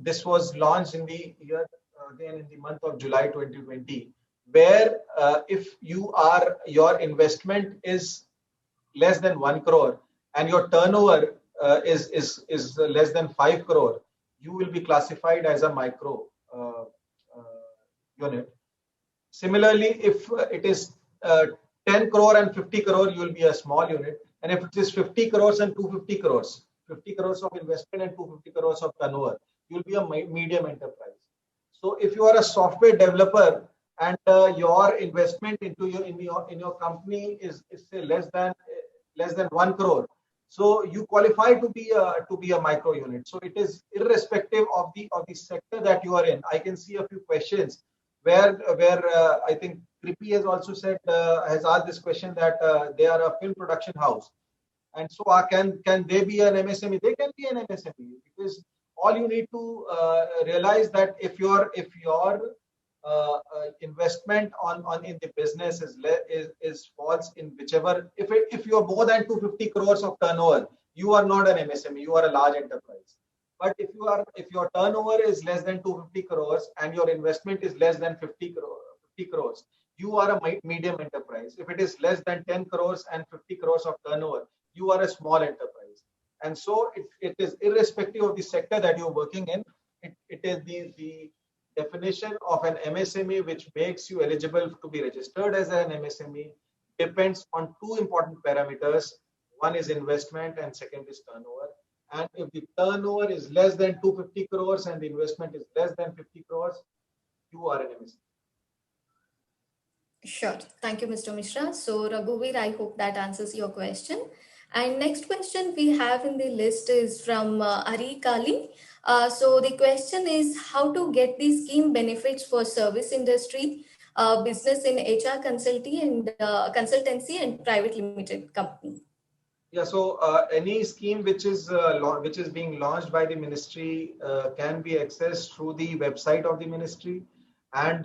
this was launched in the year again in the month of July 2020, where if your investment is less than 1 crore and your turnover is less than 5 crore, you will be classified as a micro unit. Similarly, if it is 10 crore and 50 crore, you will be a small unit. And if it is 50 crores and 250 crores, 50 crores of investment and 250 crores of turnover, you will be a medium enterprise. So if you are a software developer and your investment into in your company is say less than 1 crore, so you qualify to be a micro unit. So it is irrespective of the sector that you are in. I can see a few questions where I think Kripi has also said has asked this question that they are a film production house, and so can they be an MSME? They can be an MSME, because all you need to realize that if your investment on in the business is falls in whichever, if you are more than 250 crores of turnover, you are not an MSME, you are a large enterprise. But if your turnover is less than 250 crores and your investment is less than 50 crores, you are a medium enterprise. If it is less than 10 crores and 50 crores of turnover, you are a small enterprise. And so it is irrespective of the sector that you're working in. It is the definition of an MSME which makes you eligible to be registered as an MSME depends on two important parameters. One is investment and second is turnover. And if the turnover is less than 250 crores and the investment is less than 50 crores, you are an MSME. Sure. Thank you, Mr. Mishra. So, Raghuveer, I hope that answers your question. And next question we have in the list is from Ari Kali. So the question is how to get the scheme benefits for service industry, business in HR consultancy and private limited company. Yeah, so any scheme which is being launched by the ministry can be accessed through the website of the ministry, and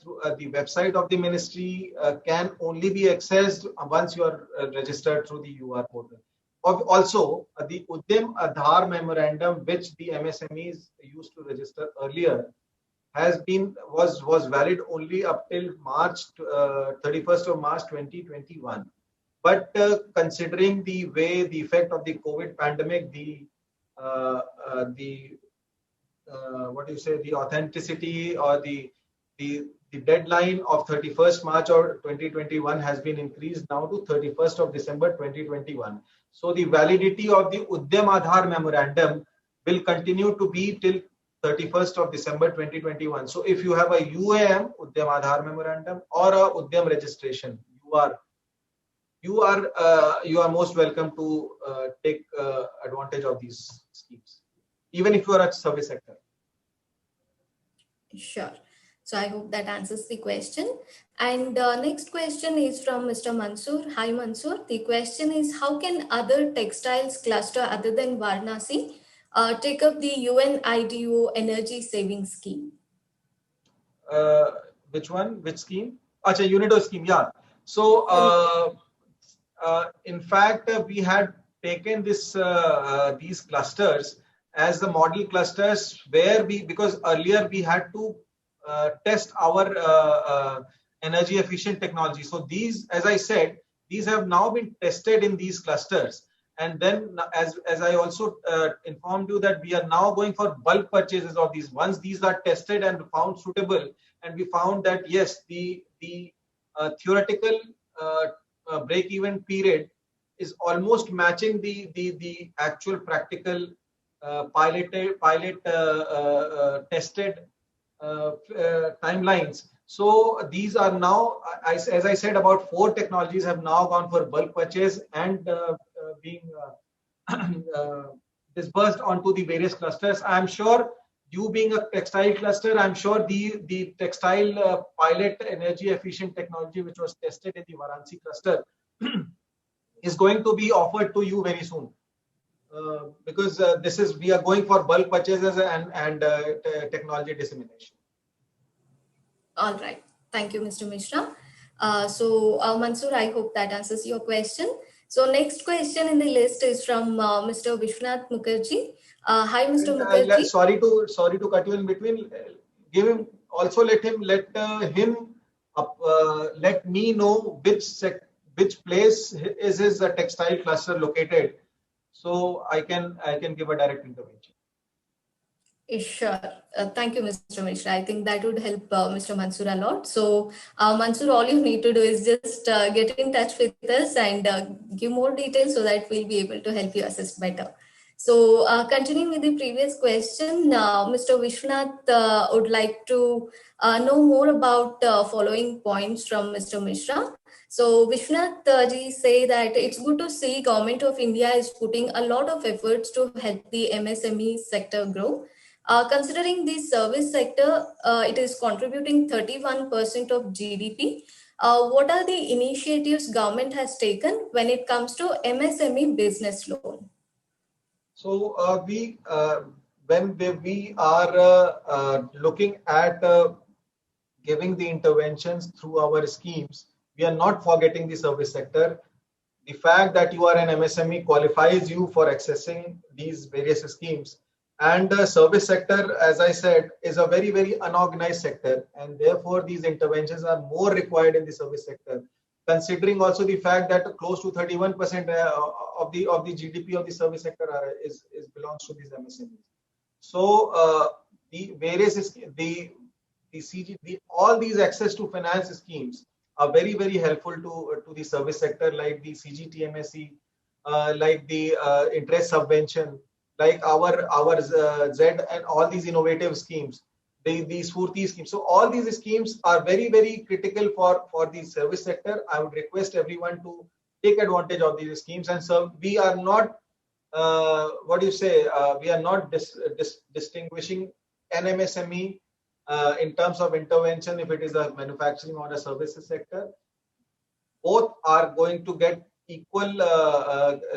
through the website of the ministry can only be accessed once you are registered through the UR portal. Also, the Udyam Aadhaar memorandum, which the MSMEs used to register earlier, was valid only up till March 31st of March 2021. But considering the effect of the COVID pandemic, the authenticity or the deadline of 31st March or 2021 has been increased now to 31st of December 2021. So the validity of the Udyam Aadhaar memorandum will continue to be till 31st of December 2021. So if you have a UAM, Udyam Aadhaar memorandum, or a Udyam registration, you are most welcome to take advantage of these schemes, even if you are at service sector. Sure. So I hope that answers the question. And next question is from Mr. Mansoor. Hi, Mansoor. The question is, how can other textiles cluster other than Varanasi take up the UNIDO energy saving scheme? Which one? Which scheme? Acha, UNIDO scheme. Yeah. So in fact, we had taken these clusters as the model clusters where because earlier we had to test our energy efficient technology. So these, as I said, these have now been tested in these clusters. And then as I also informed you that we are now going for bulk purchases of these. Once these are tested and found suitable, and we found that yes, the theoretical break-even period is almost matching the actual practical pilot tested timelines. So these are now, as I said, about 4 technologies have now gone for bulk purchase and being disbursed onto the various clusters. I'm sure you being a textile cluster, I'm sure the textile pilot energy efficient technology which was tested in the Varanasi cluster is going to be offered to you very soon. Because we are going for bulk purchases and technology dissemination. All right. Thank you, Mr. Mishra. So Mansoor, I hope that answers your question. So next question in the list is from Mr. Vishwanath Mukherjee. Hi, Mr. Mukherjee. Sorry to cut you in between. Let him let me know which place is his textile cluster located, so I can give a direct intervention. Sure. Thank you, Mr. Mishra. I think that would help Mr. Mansoor a lot. So, Mansoor, all you need to do is just get in touch with us and give more details so that we'll be able to help you assess better. So, continuing with the previous question, Mr. Vishwanath would like to know more about following points from Mr. Mishra. So, Vishwanath ji say that it's good to see Government of India is putting a lot of efforts to help the MSME sector grow. Considering the service sector, it is contributing 31% of GDP. What are the initiatives government has taken when it comes to MSME business loan? So when we are looking at giving the interventions through our schemes, we are not forgetting the service sector. The fact that you are an MSME qualifies you for accessing these various schemes. And the service sector, as I said, is a very, very unorganized sector, and therefore these interventions are more required in the service sector. Considering also the fact that close to 31% of the GDP of the service sector is belongs to these MSMEs. So the various all these access to finance schemes are very, very helpful to the service sector, like the CGTMSE, like the interest subvention, like our Z and all these innovative schemes, these Spurti schemes. So all these schemes are very, very critical for the service sector. I would request everyone to take advantage of these schemes. And so we are not, we are not distinguishing an MSME in terms of intervention if it is a manufacturing or a services sector. Both are going to get equal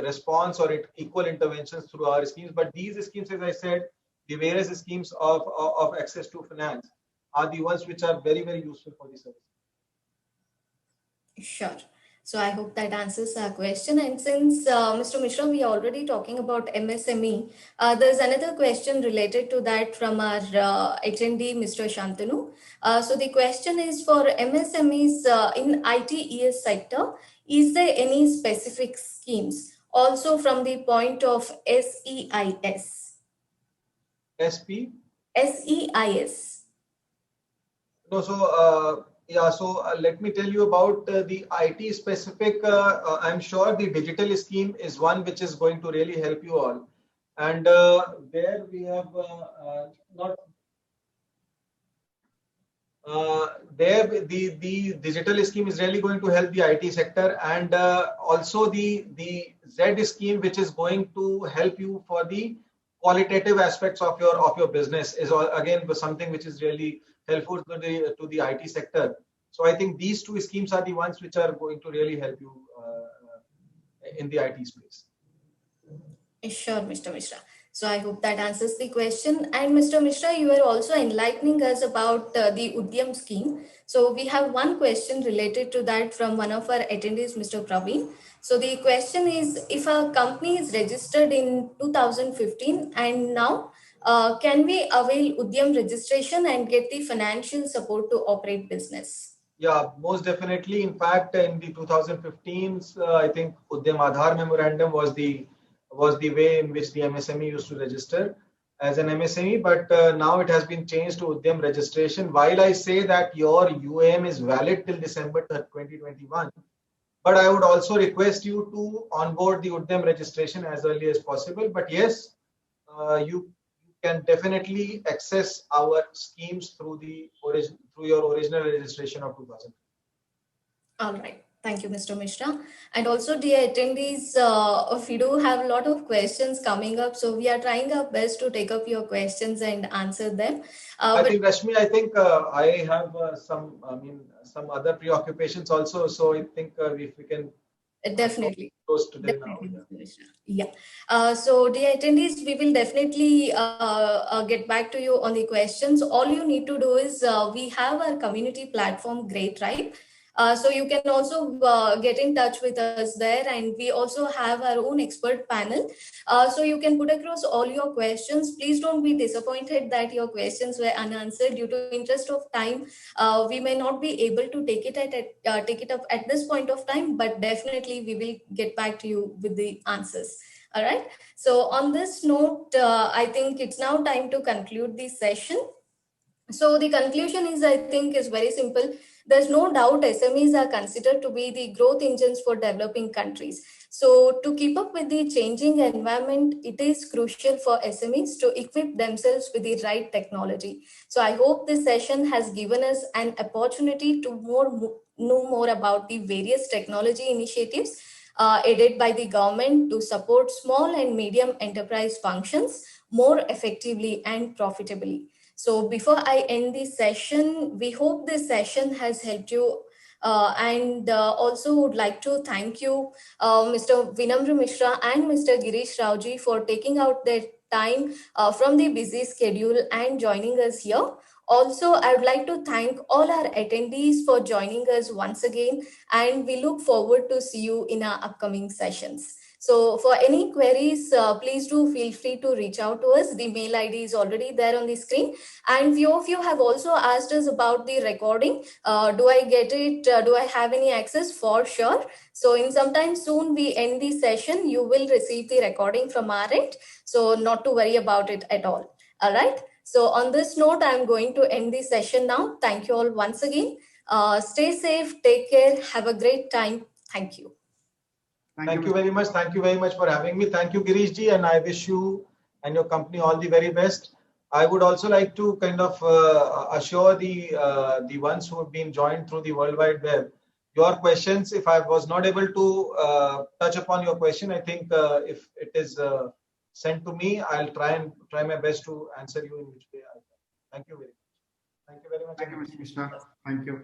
response or equal interventions through our schemes. But these schemes, as I said, the various schemes of access to finance are the ones which are very, very useful for the service. Sure. So I hope that answers our question. And since Mr. Mishra, we are already talking about MSME, there's another question related to that from our attendee, Mr. Shantanu. So the question is for MSMEs in ITES sector, is there any specific schemes also from the point of SEIS? SP? SEIS. No, so yeah, so let me tell you about the IT specific. I'm sure the digital scheme is one which is going to really help you all. And there we have there the digital scheme is really going to help the IT sector, and also the Z scheme, which is going to help you for the qualitative aspects of your business, is again something which is really helpful to the IT sector. So I think these two schemes are the ones which are going to really help you in the IT space. Sure, Mr. Mishra. So I hope that answers the question. And Mr. Mishra, you are also enlightening us about the Udyam scheme. So we have one question related to that from one of our attendees, Mr. Praveen. So the question is, if a company is registered in 2015 and now, can we avail Udyam registration and get the financial support to operate business? Yeah, most definitely. In fact, in the 2015s, I think Udyam Aadhaar memorandum was the way in which the MSME used to register as an MSME, but now it has been changed to Udyam registration. While I say that your UAM is valid till December 2021, but I would also request you to onboard the Udyam registration as early as possible. But yes, you can definitely access our schemes through your original registration of 2000. All right. Thank you, Mr. Mishra. And also, dear attendees, we do have a lot of questions coming up. So we are trying our best to take up your questions and answer them. I think, Rashmi, I have some other preoccupations also. So I think if we can definitely close today definitely now. Yeah. So dear attendees, we will definitely get back to you on the questions. All you need to do is we have our community platform, greytHR. So you can also get in touch with us there, and we also have our own expert panel. So you can put across all your questions. Please don't be disappointed that your questions were unanswered. Due to interest of time, we may not be able to take it up at this point of time, but definitely we will get back to you with the answers. All right. So on this note, I think it's now time to conclude this session. So the conclusion is, I think, is very simple. There's no doubt SMEs are considered to be the growth engines for developing countries. So to keep up with the changing environment, it is crucial for SMEs to equip themselves with the right technology. So I hope this session has given us an opportunity to know more about the various technology initiatives aided by the government to support small and medium enterprise functions more effectively and profitably. So before I end this session, we hope this session has helped you. And also would like to thank you, Mr. Vinamra Mishra and Mr. Girish Rauji, for taking out their time from the busy schedule and joining us here. Also, I would like to thank all our attendees for joining us once again, and we look forward to see you in our upcoming sessions. So for any queries, please do feel free to reach out to us. The mail ID is already there on the screen. And few of you have also asked us about the recording. Do I get it? Do I have any access? For sure. So in some time soon we end the session, you will receive the recording from our end. So not to worry about it at all. All right. So on this note, I'm going to end the session now. Thank you all once again. Stay safe. Take care. Have a great time. Thank you. Thank you very much. Thank you very much for having me. Thank you, Girish ji, and I wish you and your company all the very best. I would also like to kind of assure the ones who have been joined through the World Wide Web, your questions, if I was not able to touch upon your question, I think if it is sent to me, I'll try my best to answer you in which way I can. Thank you very much. Thank you very much. Thank you, Mr. Mishra. Thank you.